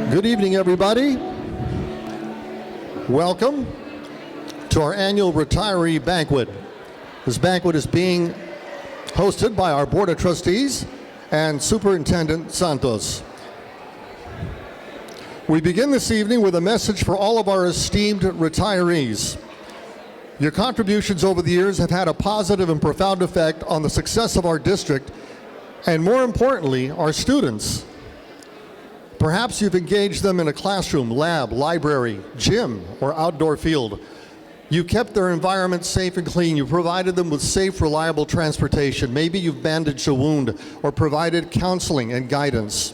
Good evening, everybody. Welcome to our annual Retiree Banquet. This banquet is being hosted by our Board of Trustees and Superintendent Santos. We begin this evening with a message for all of our esteemed retirees. Your contributions over the years have had a positive and profound effect on the success of our district, and more importantly, our students. Perhaps you've engaged them in a classroom, lab, library, gym, or outdoor field. You kept their environment safe and clean. You provided them with safe, reliable transportation. Maybe you've bandaged a wound or provided counseling and guidance.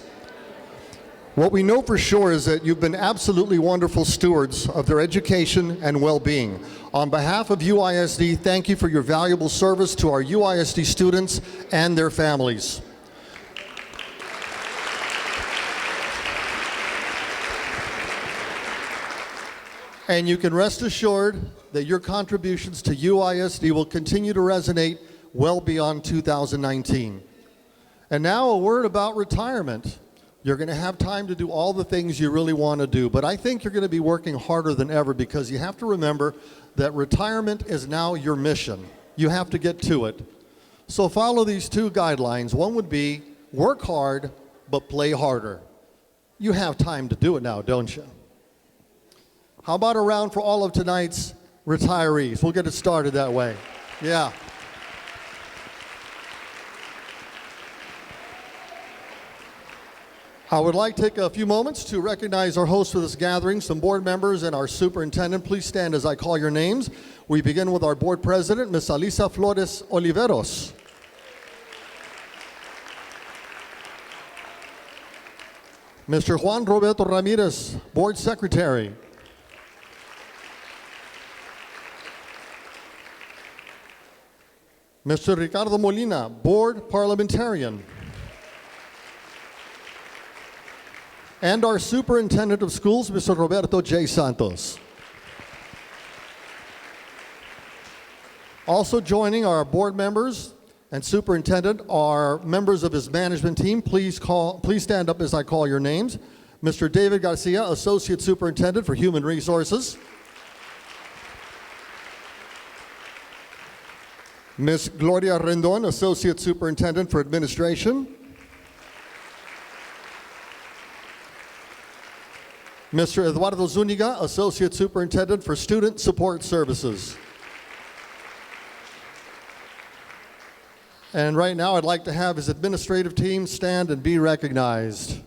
What we know for sure is that you've been absolutely wonderful stewards of their education and well-being. On behalf of UISD, thank you for your valuable service to our UISD students and their families. And you can rest assured that your contributions to UISD will continue to resonate well beyond 2019. And now a word about retirement. You're going to have time to do all the things you really want to do, but I think you're going to be working harder than ever because you have to remember that retirement is now your mission. You have to get to it. So follow these two guidelines. One would be work hard, but play harder. You have time to do it now, don't you? How about a round for all of tonight's retirees? We'll get it started that way. Yeah. I would like to take a few moments to recognize our hosts for this gathering, some board members and our superintendent. Please stand as I call your names. We begin with our board president, Ms. Alisa Flores Oliveros. Mr. Juan Roberto Ramirez, board secretary. Mr. Ricardo Molina, board parliamentarian. And our superintendent of schools, Mr. Roberto J. Santos. Also joining our board members and superintendent are members of his management team. Please stand up as I call your names. Mr. David Garcia, associate superintendent for human resources. Ms. Gloria Rendon, associate superintendent for administration. Mr. Eduardo Zuniga, associate superintendent for student support services. And right now I'd like to have his administrative team stand and be recognized.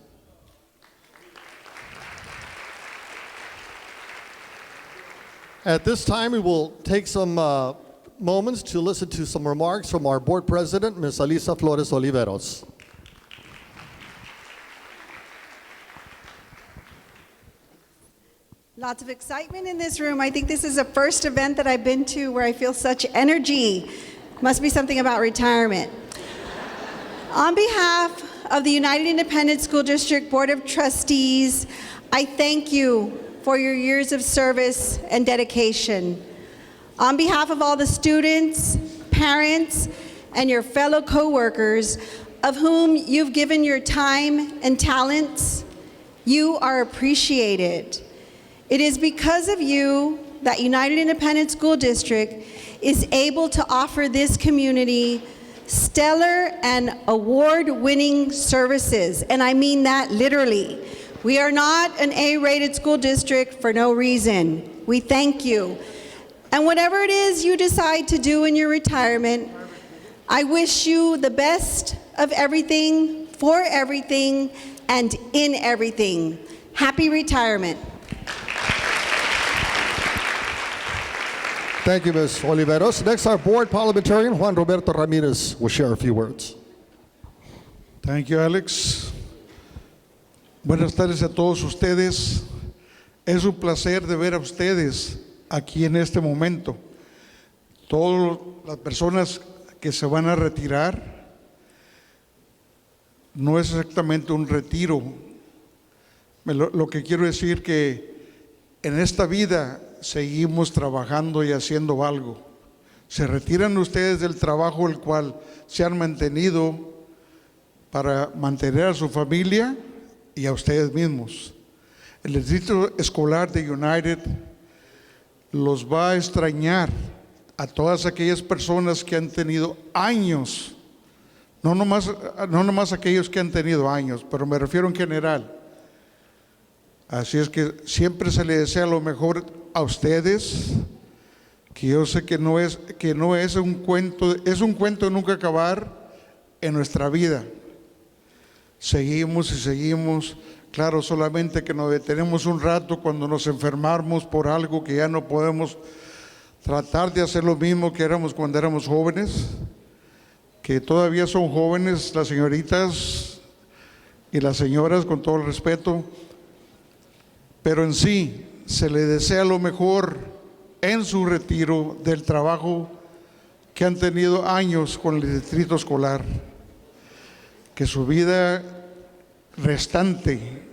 At this time we will take some moments to listen to some remarks from our board president, Ms. Alisa Flores Oliveros. Lots of excitement in this room. I think this is the first event that I've been to where I feel such energy. Must be something about retirement. On behalf of the United Independent School District Board of Trustees, I thank you for your years of service and dedication. On behalf of all the students, parents, and your fellow co-workers of whom you've given your time and talents, you are appreciated. It is because of you that United Independent School District is able to offer this community stellar and award-winning services, and I mean that literally. We are not an A-rated school district for no reason. We thank you. And whatever it is you decide to do in your retirement, I wish you the best of everything, for everything, and in everything. Happy retirement. Thank you, Ms. Oliveros. Next, our board parliamentarian, Juan Roberto Ramirez, will share a few words. Thank you, Alex. Buenas tardes a todos ustedes. Es un placer de ver a ustedes aquí en este momento. Todas las personas que se van a retirar, no es exactamente un retiro. Lo que quiero decir que en esta vida seguimos trabajando y haciendo algo. Se retiran ustedes del trabajo el cual se han mantenido para mantener a su familia y a ustedes mismos. el distrito escolar de United los va a extrañar a todas aquellas personas que han tenido años, no nomás aquellos que han tenido años, pero me refiero en general. Así es que siempre se le desea lo mejor a ustedes, que yo sé que no es un cuento, es un cuento de nunca acabar en nuestra vida. Seguimos y seguimos. Claro, solamente que nos detenemos un rato cuando nos enfermamos por algo que ya no podemos tratar de hacer lo mismo que éramos cuando éramos jóvenes, que todavía son jóvenes las señoritas y las señoras, con todo el respeto, pero en sí se le desea lo mejor en su retiro del trabajo que han tenido años con el distrito escolar, que su vida restante,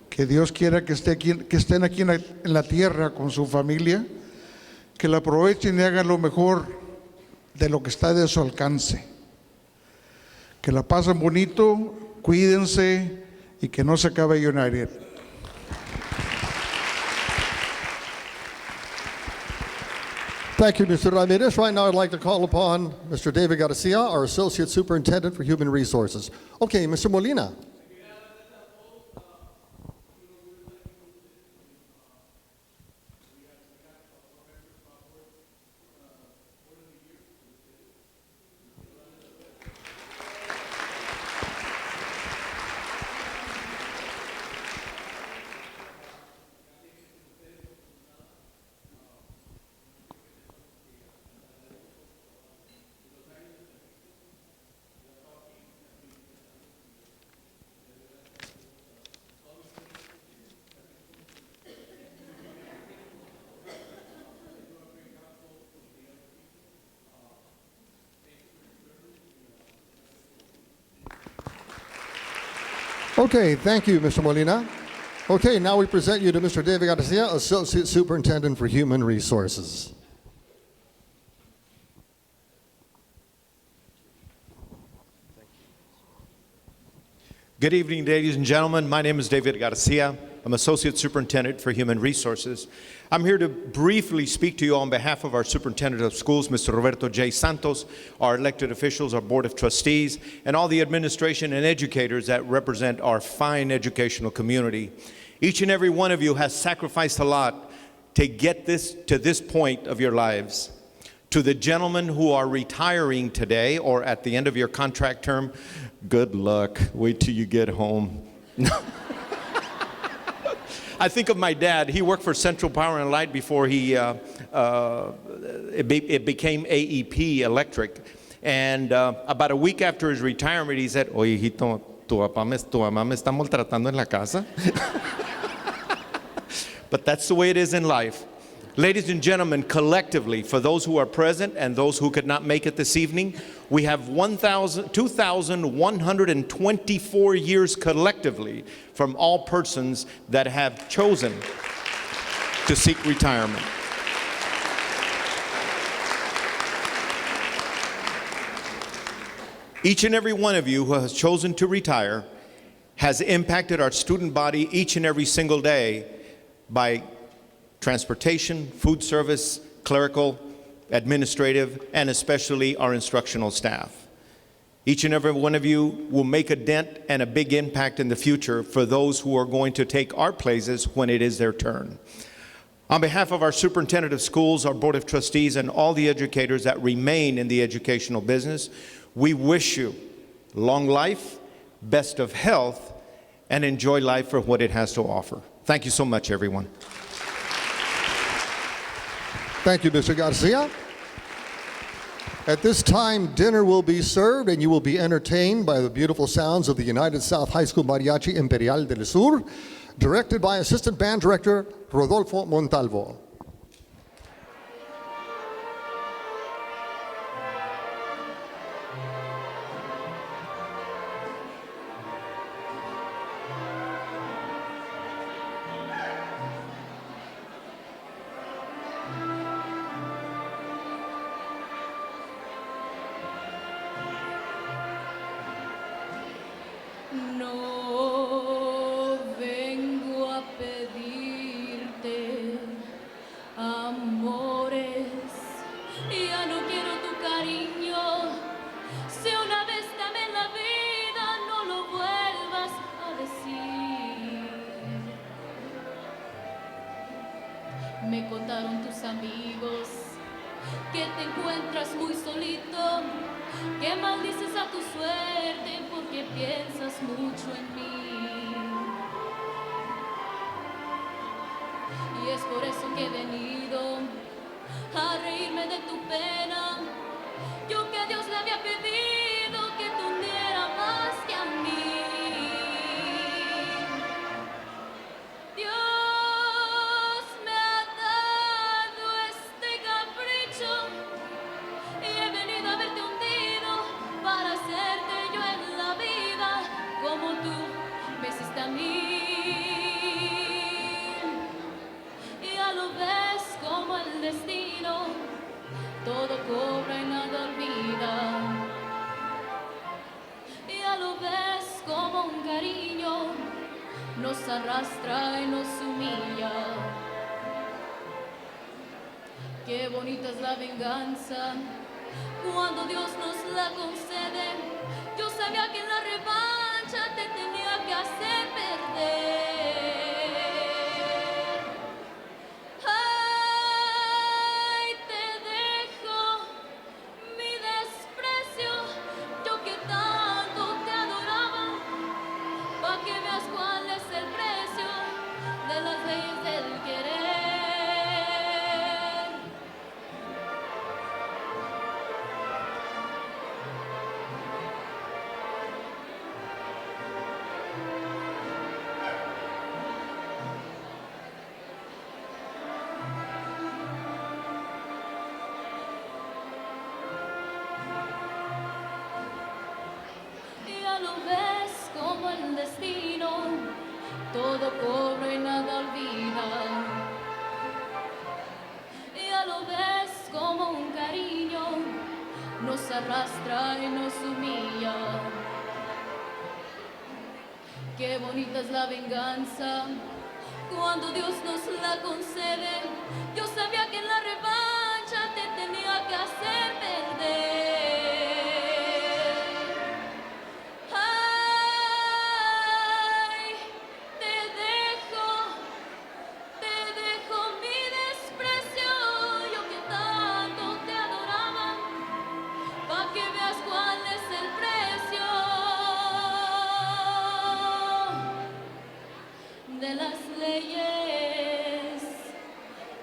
que Dios quiera que estén aquí en la tierra con su familia, que la aprovechen y hagan lo mejor de lo que está de su alcance. Que la pasen bonito, cuídense y que no se acabe United. Thank you, Mr. Ramirez. Right now, I'd like to call upon Mr. David Garcia, our Associate Superintendent for Human Resources. Okay, Mr. Molina. Okay, thank you, Mr. Molina. Okay, now we present you to Mr. David Garcia, Associate Superintendent for Human Resources. Good evening, ladies and gentlemen. My name is David Garcia. I'm Associate Superintendent for Human Resources. I'm here to briefly speak to you on behalf of our Superintendent of Schools, Mr. Roberto J. Santos, our elected officials, our Board of Trustees, and all the administration and educators that represent our fine educational community. Each and every one of you has sacrificed a lot to get to this point of your lives. To the gentlemen who are retiring today or at the end of your contract term, good luck. Wait till you get home. I think of my dad. He worked for Central Power and Light before it became AEP Electric. And about a week after his retirement, he said, "Oye, hijito, tu mamá me está maltratando en la casa." But that's the way it is in life. Ladies and gentlemen, collectively, for those who are present and those who could not make it this evening, we have 2,124 years collectively from all persons that have chosen to seek retirement. Each and every one of you who has chosen to retire has impacted our student body each and every single day by transportation, food service, clerical, administrative, and especially our instructional staff. Each and every one of you will make a dent and a big impact in the future for those who are going to take our places when it is their turn. On behalf of our Superintendent of Schools, our Board of Trustees, and all the educators that remain in the educational business, we wish you long life, best of health, and enjoy life for what it has to offer. Thank you so much, everyone. Thank you, Mr. Garcia. At this time, dinner will be served and you will be entertained by the beautiful sounds of the United South High School Mariachi Imperial del Sur, directed by Assistant Band Director Rodolfo Montalvo. No vengo a pedir Me contaron tus amigos que te encuentras muy solito, que maldices a tu suerte porque piensas mucho en mí. Y es por eso que he venido a reírme de tu pena. Yo que a Dios le había pedido que te hundiera más que a mí. Dios me ha dado este capricho y he venido a verte hundido para hacerte yo en la vida como tú me hiciste a mí. Y ya lo ves como el destino, todo cobra y nada olvida. Y ya lo ves como un cariño nos arrastra y nos humilla. Qué bonita es la venganza cuando Dios nos la concede. Yo sabía que en la revancha te tenía que hacer perder. Ay, te dejo mi desprecio, yo que tanto te adoraba, pa' que veas cuál es el precio de las leyes del querer. Y ya lo ves como el destino, todo cobra y nada olvida. Y ya lo ves como un cariño nos arrastra y nos humilla. Qué bonita es la venganza cuando Dios nos la concede. Yo sabía que en la revancha te tenía que hacer perder. Ay, te dejo mi desprecio, yo que tanto te adoraba, pa' que veas cuál es el precio de las leyes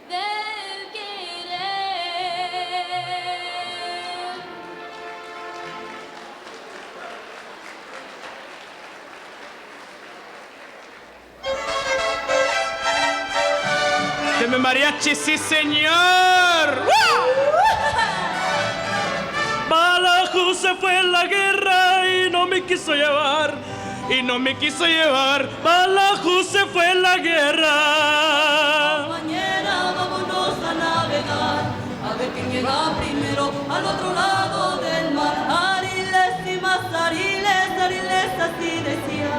del querer. ¡Deme mariachi, sí señor! Balajú se fue en la guerra y no me quiso llevar, y no me quiso llevar. Balajú se fue en la guerra. Mañana vámonos a navegar, a ver quién llega primero al otro lado del mar. Ariles y más ariles, ariles así decía.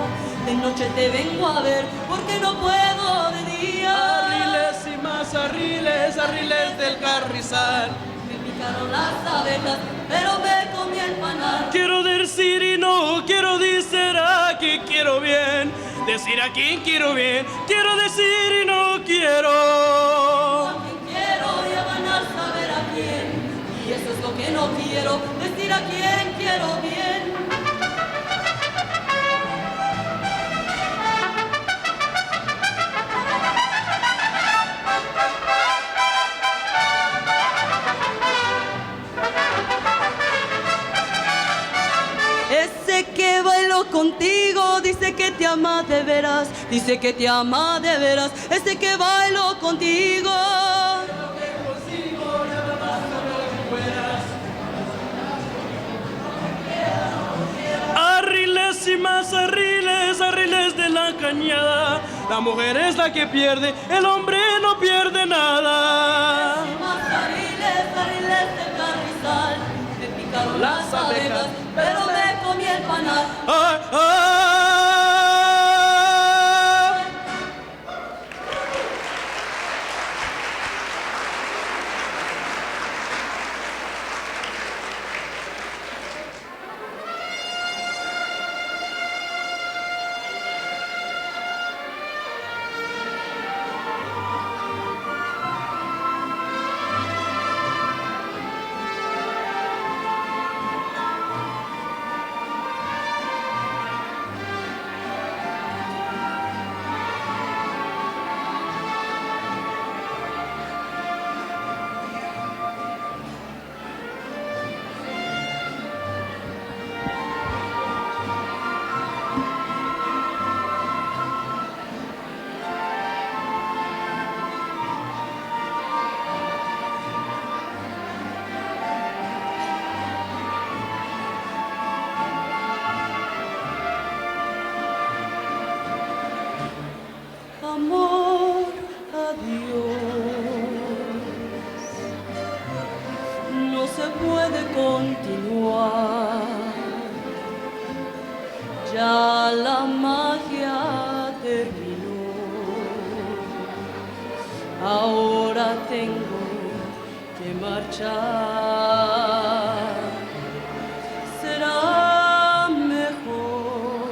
De noche te vengo a ver porque no puedo de día. Arriles y más arriles, arriles del carrizal. Me picaron las abejas, pero me comí el panal. Quiero decir y no quiero decir aquí quiero bien, decir a quien quiero bien, quiero decir y no quiero. A quien quiero y a ganar saber a quién. Y eso es lo que no quiero, decir a quién quiero bien. Ese que bailó contigo dice que te ama de veras, dice que te ama de veras. Ese que bailó contigo. Arriles y más arriles, arriles de la cañada. La mujer es la que pierde, el hombre no pierde nada. Más ariles, ariles de carrizal. Me picaron las abejas, pero me comí el panal. ¡Ay, ay! ya la magia terminó. Ahora tengo que marchar. Será mejor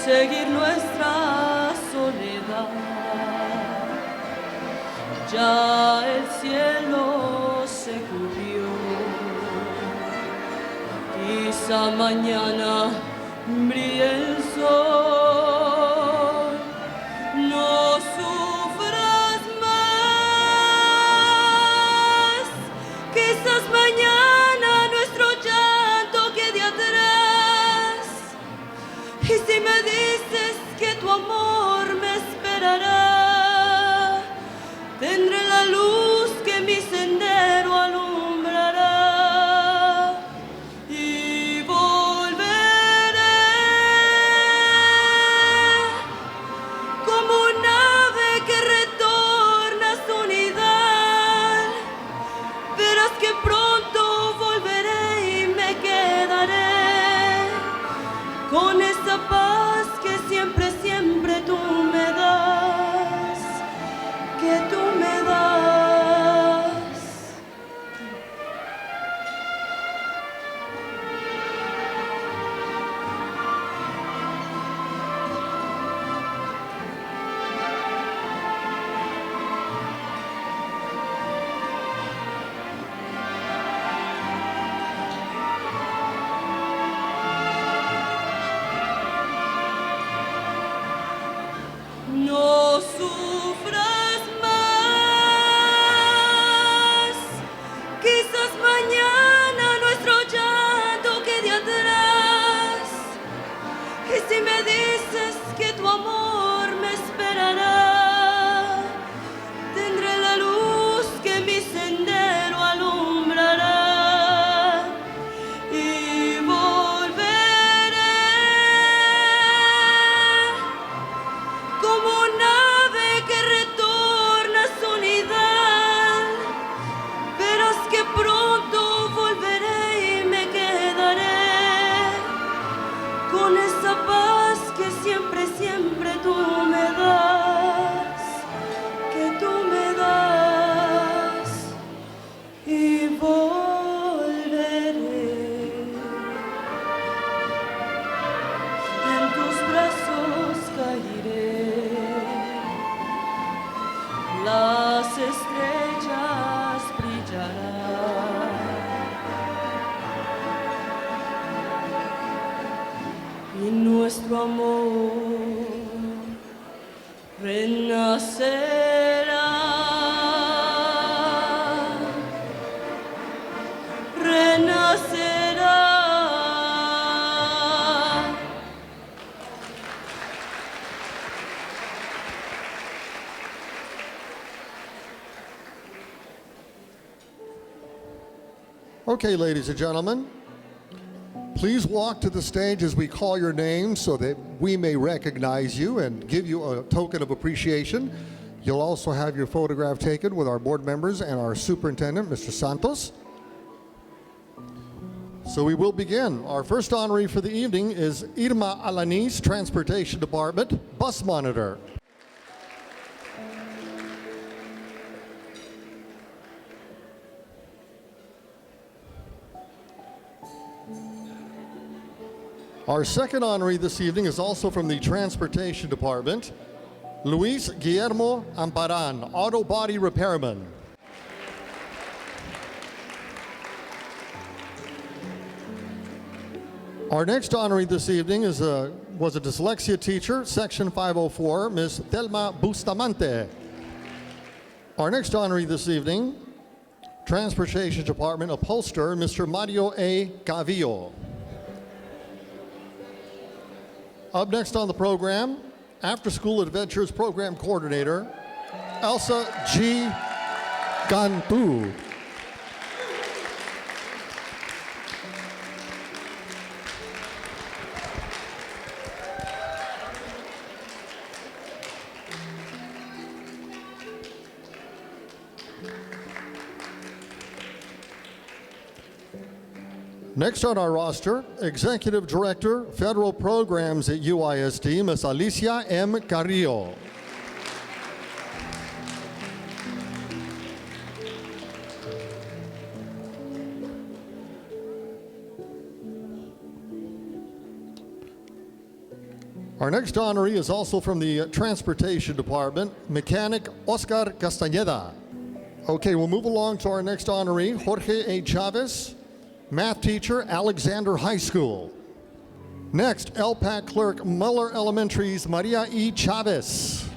seguir nuestra soledad. Ya el cielo se cubrió. Quizá mañana brille el sol. No sufras más. Quizás mañana nuestro llanto quede atrás. Y si me dices que tu amor me esperará, tendré la luz que mi sendero alumbrará. Y volveré como un ave que retorna a su nidal. Verás que pronto volveré y me quedaré con esa paz que siempre, siempre tú me das, que tú me das. No sufras más. Quizás mañana nuestro llanto quede atrás. Y si me dices que tu amor me esperará, tendré la luz que mi sendero alumbrará. Y volveré como un ave que retorna a su nidal. Verás que pronto volveré y me quedaré con esa paz que siempre, siempre tú me das, que tú me das. Y volveré, en tus brazos caeré. Las estrellas brillarán y nuestro amor renacerá, renacerá. Okay, ladies and gentlemen, please walk to the stage as we call your name so that we may recognize you and give you a token of appreciation. You'll also have your photograph taken with our board members and our superintendent, Mr. Santos. So we will begin. Our first honoree for the evening is Irma Alanis, Transportation Department, Bus Monitor. Our second honoree this evening is also from the Transportation Department, Luis Guillermo Amparan, Auto Body Repairman. Our next honoree this evening was a dyslexia teacher, Section 504, Ms. Thelma Bustamante. Our next honoree this evening, Transportation Department upholsterer, Mr. Mario A. Gavillo. Up next on the program, After School Adventures Program Coordinator, Elsa G. Gantu. Next on our roster, Executive Director, Federal Programs at UISD, Ms. Alicia M. Carrillo. Our next honoree is also from the Transportation Department, Mechanic Oscar Castañeda. Okay, we'll move along to our next honoree, Jorge A. Chavez, Math Teacher, Alexander High School. Next, LPAC Clerk, Muller Elementary's Maria E. Chavez.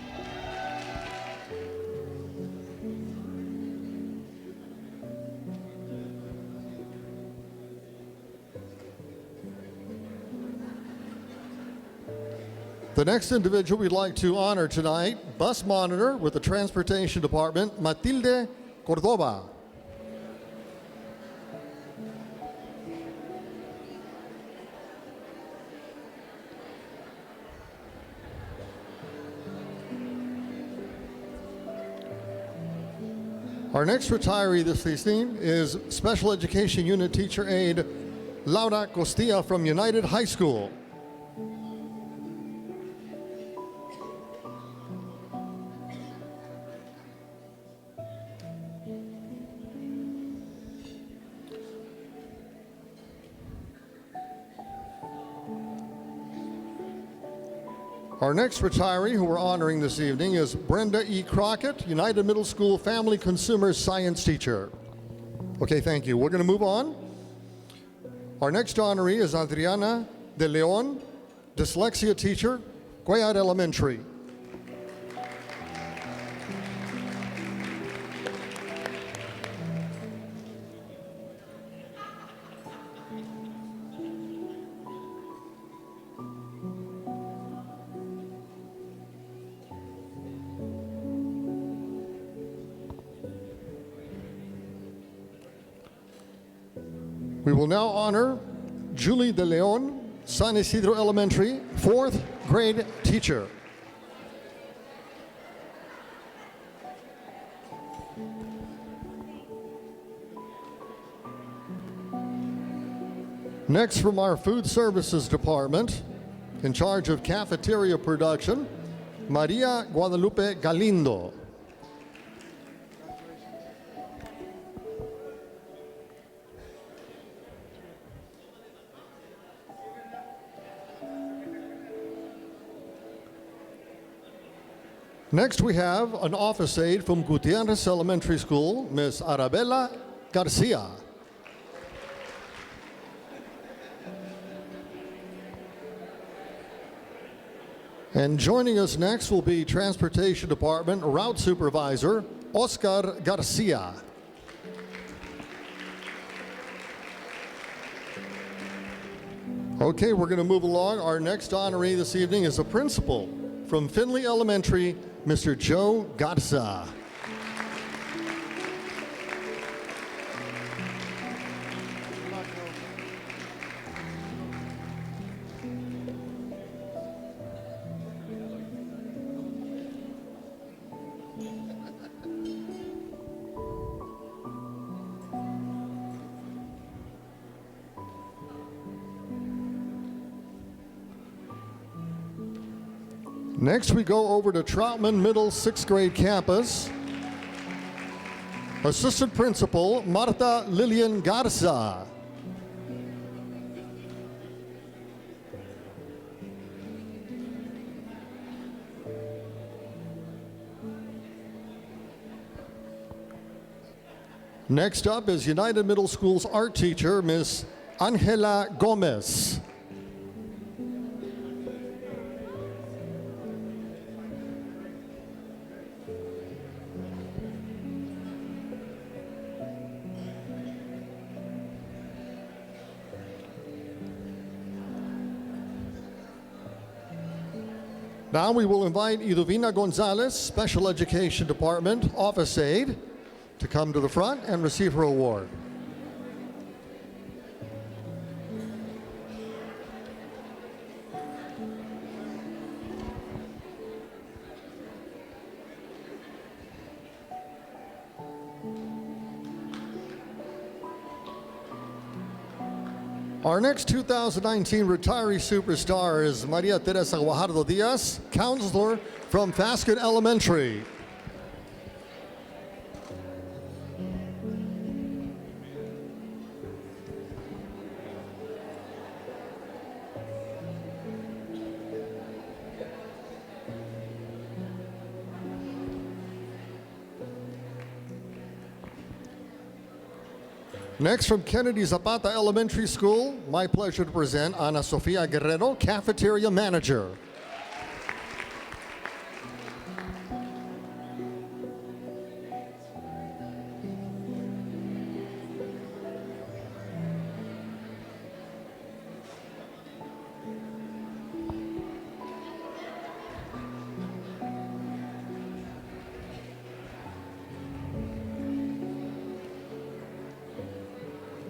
The next individual we'd like to honor tonight, Bus Monitor with the Transportation Department, Matilde Cordova. Our next retiree this evening is Special Education Unit Teacher Aide Laura Costilla from United High School. Our next retiree who we're honoring this evening is Brenda E. Crockett, United Middle School Family Consumer Science Teacher. Okay, thank you. We're going to move on. Our next honoree is Adriana De Leon, Dyslexia Teacher, Guayat Elementary. We will now honor Julie De Leon, San Isidro Elementary, 4th grade teacher. Next, from our Food Services Department, in charge of cafeteria production, Maria Guadalupe Galindo. Next, we have an office aide from Gutierrez Elementary School, Ms. Arabella Garcia. And joining us next will be Transportation Department Route Supervisor, Oscar Garcia. Okay, we're going to move along. Our next honoree this evening is a principal from Finley Elementary, Mr. Joe Garza. Next, we go over to Troutman Middle 6th grade campus. Assistant Principal, Marta Lillian Garza. Next up is United Middle School's art teacher, Ms. Angela Gomez. Now we will invite Idovina Gonzalez, Special Education Department Office Aide, to come to the front and receive her award. Our next 2019 retiree superstar is Maria Teresa Guajardo Diaz, counselor from Fasken Elementary. Next, from Kennedy Zapata Elementary School, my pleasure to present Ana Sofia Guerrero, Cafeteria Manager.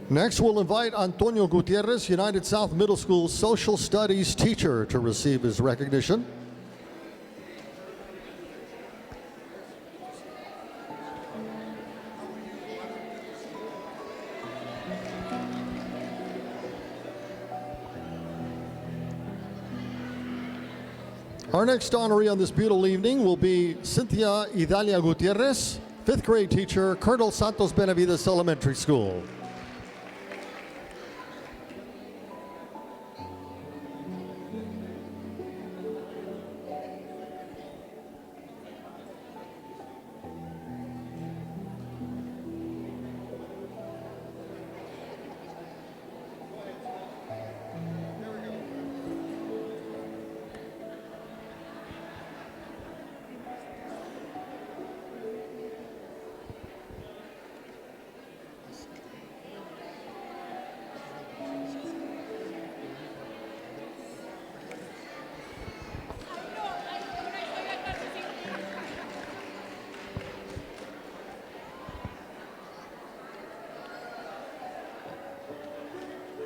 Next, we'll invite Antonio Gutierrez, United South Middle School Social Studies teacher, to receive his recognition. Our next honoree on this beautiful evening will be Cynthia Idalia Gutierrez, 5th grade teacher, Colonel Santos Benavides Elementary School.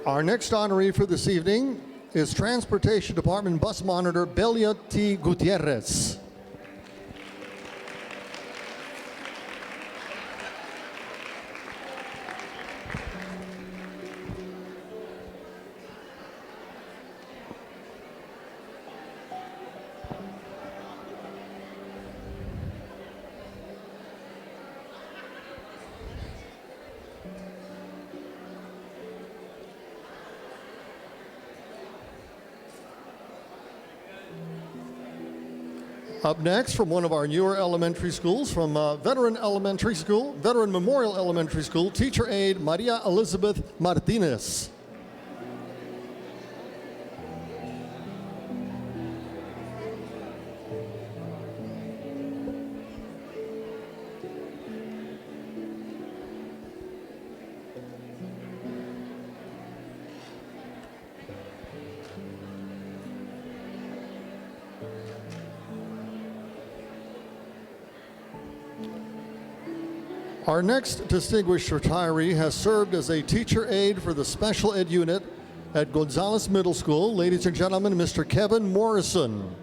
Our next honoree for this evening is Transportation Department Bus Monitor Belia T. Gutierrez. Up next, from one of our newer elementary schools, from Veteran Memorial Elementary School, teacher aide Maria Elizabeth Martinez. Our next distinguished retiree has served as a teacher aide for the special ed unit at Gonzales Middle School. Ladies and gentlemen, Mr. Kevin Morrison.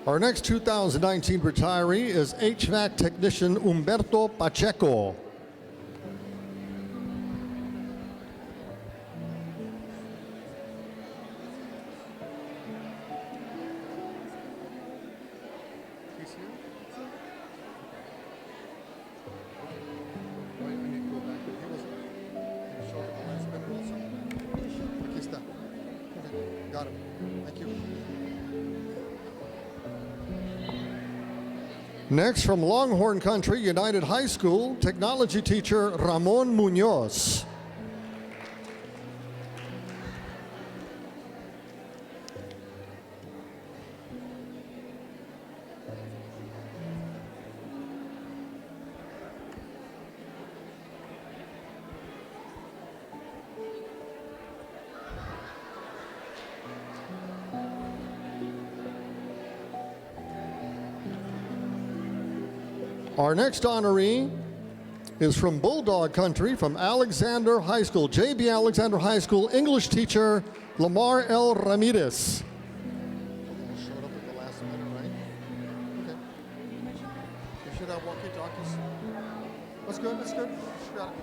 Our next 2019 retiree is HVAC technician Humberto Pacheco. Got him. Thank you. Next, from Longhorn Country United High School, technology teacher Ramon Munoz. Our next honoree is from Bulldog Country, from Alexander High School, JB Alexander High School, English teacher Lamar L. Ramirez. Showed up at the last minute, right? Okay. You should have walkie-talkies. That's good, that's good. You got it.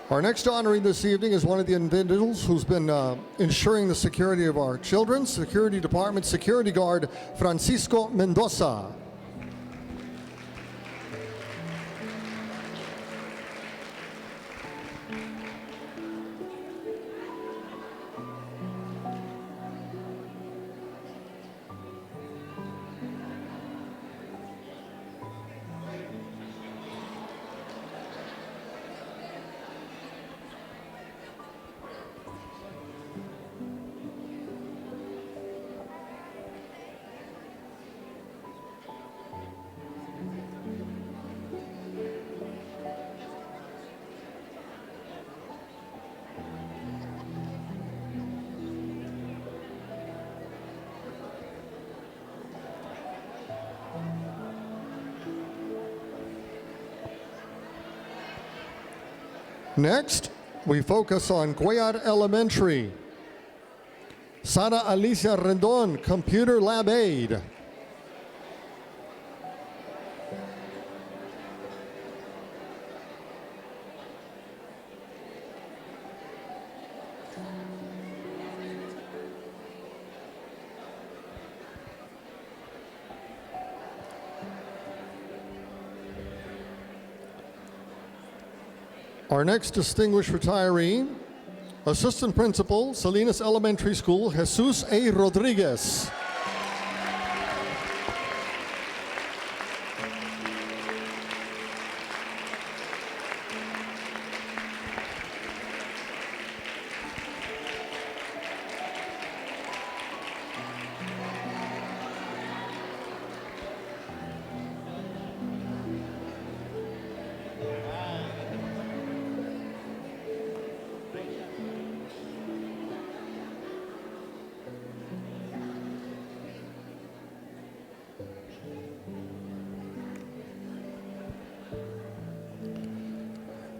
Our next honoree this evening is one of the individuals who's been ensuring the security of our children, Security Department Security Guard Francisco Mendoza. Next, we focus on Cuellar Elementary. Sara Alicia Rendon, Computer Lab Aide. Our next distinguished retiree, Assistant Principal, Salinas Elementary School, Jesus A. Rodriguez.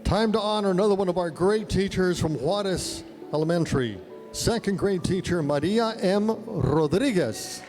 Time to honor another one of our great teachers from Juarez Elementary, second grade teacher Maria M. Rodriguez.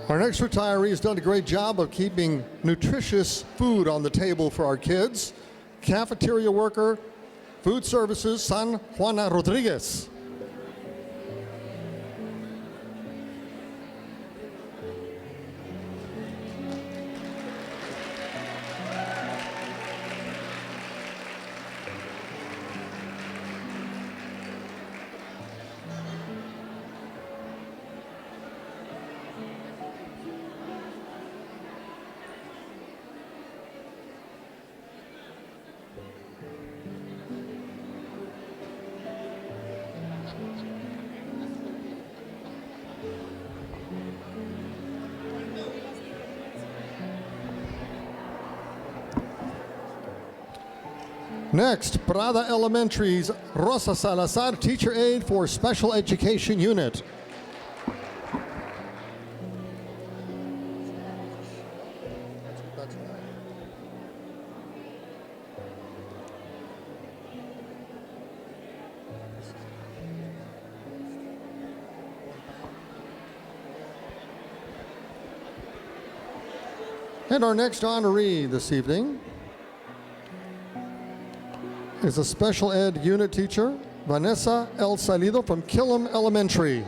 Our next retiree has done a great job of keeping nutritious food on the table for our kids. Cafeteria worker, food services, San Juana Rodriguez. Next, Prada Elementary's Rosa Salazar, Teacher Aide for Special Education Unit. And our next honoree this evening is a special ed unit teacher, Vanessa El Salido from Killam Elementary.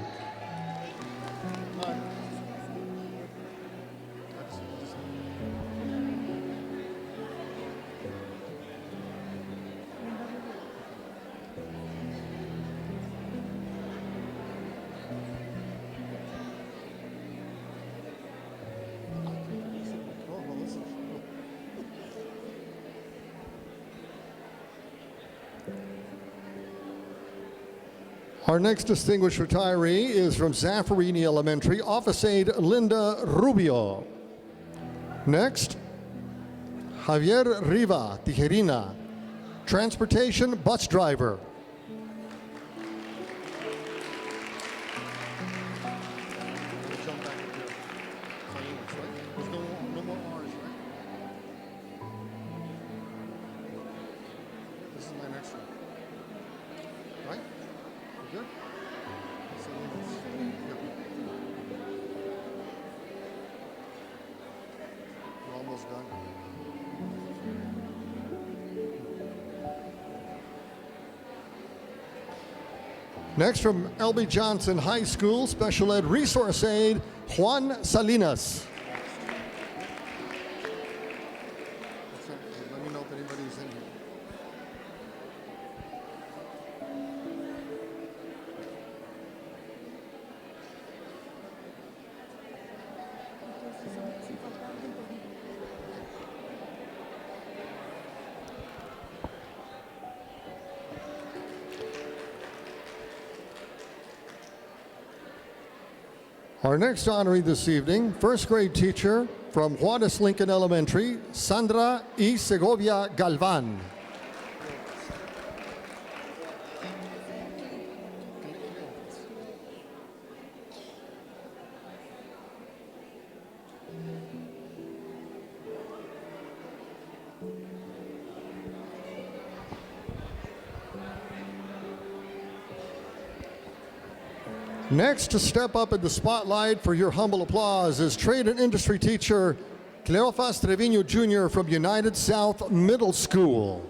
Our next distinguished retiree is from Zaffarini Elementary, Office Aide Linda Rubio. Next, Javier Riva Tijerina, Transportation Bus Driver. This is my next one. Right? Good? We're almost done. Next, from L.B. Johnson High School, Special Ed Resource Aide, Juan Salinas. Let me know if anybody's in here. Our next honoree this evening, first grade teacher from Juárez Lincoln Elementary, Sandra E. Segovia Galvan. Next to step up in the spotlight for your humble applause is trade and industry teacher Cleofas Trevino Jr. from United South Middle School.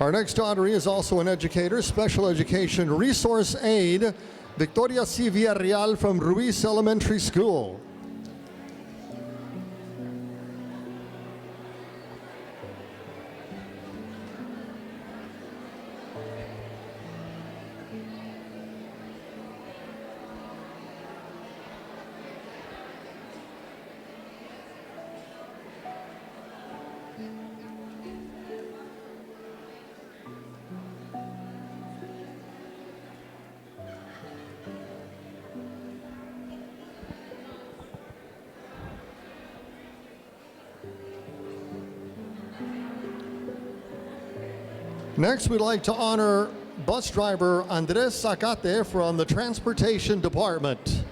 Our next honoree is also an educator, special education resource aide, Victoria C. Villarreal from Ruiz Elementary School. Next, we'd like to honor bus driver Andres Zacate from the Transportation Department.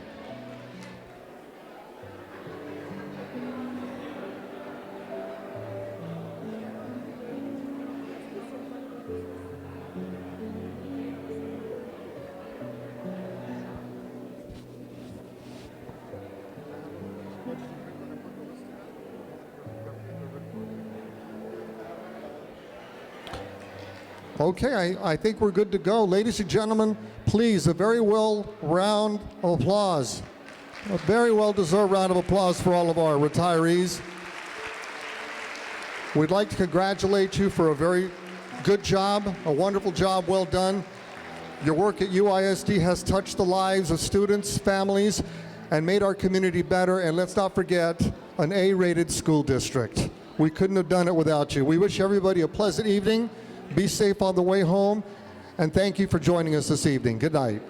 Okay, I think we're good to go. Ladies and gentlemen, please, a very well round of applause. A very well-deserved round of applause for all of our retirees. We'd like to congratulate you for a very good job, a wonderful job, well done. Your work at UISD has touched the lives of students, families, and made our community better. And let's not forget, an A-rated school district. We couldn't have done it without you. We wish everybody a pleasant evening. Be safe on the way home, and thank you for joining us this evening. Good night.